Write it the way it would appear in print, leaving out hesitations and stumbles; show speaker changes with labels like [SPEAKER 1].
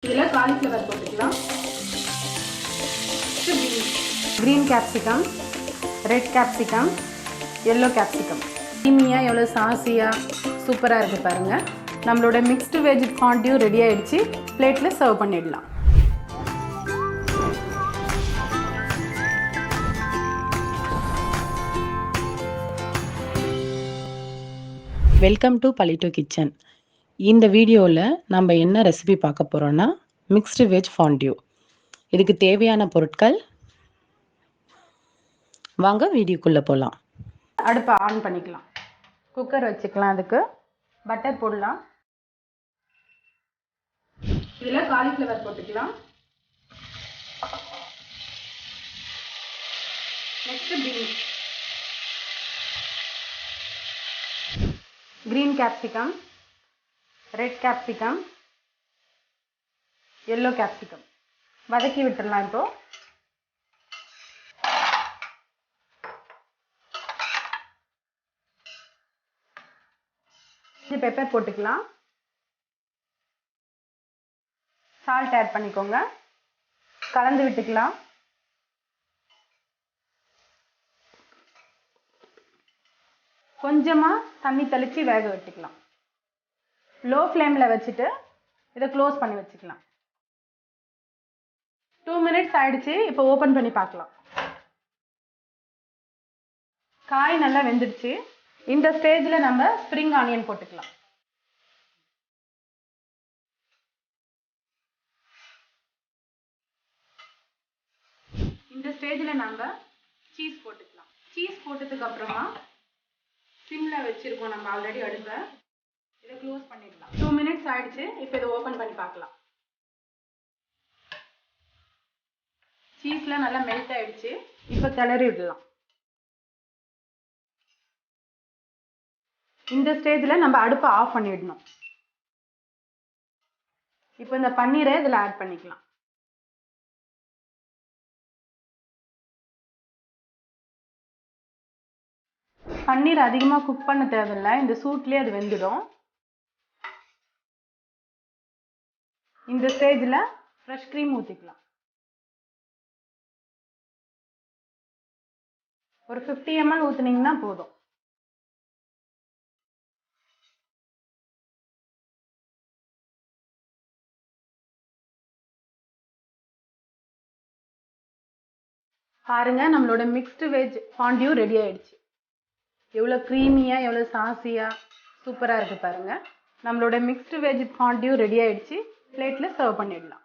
[SPEAKER 1] இதில் காலிஃப்ளவர் போட்டுக்கலாம். Green capsicum, red capsicum, yellow capsicum. க்ரீமியாக எவ்வளோ சாஸியாக சூப்பராக இருக்குது பாருங்கள். நம்மளோட மிக்ஸ்டு வெஜ் ஃபாண்டியூ ரெடி ஆகிடுச்சு. பிளேட்டில் சர்வ் பண்ணிடலாம்.
[SPEAKER 2] Welcome to பலிட்டோ kitchen. இந்த வீடியோவில் நம்ம என்ன ரெசிபி பார்க்க போகிறோன்னா மிக்ஸ்டு வெஜ் ஃபாண்டியூ. இதுக்கு தேவையான பொருட்கள் வாங்க வீடியோக்குள்ளே போகலாம்.
[SPEAKER 1] அடுப்பை ஆன் பண்ணிக்கலாம். குக்கர் வச்சுக்கலாம். அதுக்கு பட்டர் போடலாம். இதில் காலிஃப்ளவர் போட்டுக்கலாம். Next beans, green capsicum, red capsicum, yellow capsicum வதக்கி விட்டுறலாம். இப்போ இது பெப்பர் போட்டுக்கலாம். சால்ட் ஆட் பண்ணிக்கோங்க. கலந்து விட்டுக்கலாம். கொஞ்சமாக தண்ணி தெளித்து வேக விட்டுக்கலாம். லோ ஃப்ளேமில் வச்சுட்டு இதை க்ளோஸ் பண்ணி வச்சுக்கலாம். 2 மினிட்ஸ் ஆயிடுச்சு. இப்போ ஓப்பன் பண்ணி பார்க்கலாம். காய் நல்லா வெந்துடுச்சு. இந்த ஸ்டேஜில் நம்ம ஸ்ப்ரிங் ஆனியன் போட்டுக்கலாம். இந்த ஸ்டேஜில் நம்ம சீஸ் போட்டுக்கலாம். சீஸ் போட்டதுக்கு அப்புறமா சிம்மில் வச்சுருக்கோம் நம்ம ஆல்ரெடி அடுப்பை. இதை க்ளோஸ் பண்ணிடலாம். 2 மினிட்ஸ் ஆயிடுச்சு. இப்போ இதை ஓப்பன் பண்ணி பார்க்கலாம். சீஸ்லாம் நல்லா மெல்ட் ஆயிடுச்சு. இப்போ கிளறி விடலாம். இந்த ஸ்டேஜில் நம்ம அடுப்பை ஆஃப் பண்ணிடணும். இப்போ இந்த பன்னீரை இதில் ஆட் பண்ணிக்கலாம். பன்னீர் அதிகமாக குக் பண்ண தேவையில்லை. இந்த சூட்லேயே அது வெந்துடும். இந்த ஸ்டேஜில் ஃப்ரெஷ் க்ரீம் ஊற்றிக்கலாம். ஒரு 50 ml ஊற்றுனீங்கன்னா போதும். பாருங்க, நம்மளோட மிக்ஸ்டு வெஜ் ஃபாண்டியூ ரெடி ஆயிடுச்சு. எவ்வளோ க்ரீமியாக எவ்வளோ சாஸியாக சூப்பராக இருக்குது பாருங்கள். நம்மளோட மிக்ஸ்டு வெஜ் ஃபாண்டியூ ரெடி ஆகிடுச்சு. பிளேட்டில் சர்வ் பண்ணிடலாம்.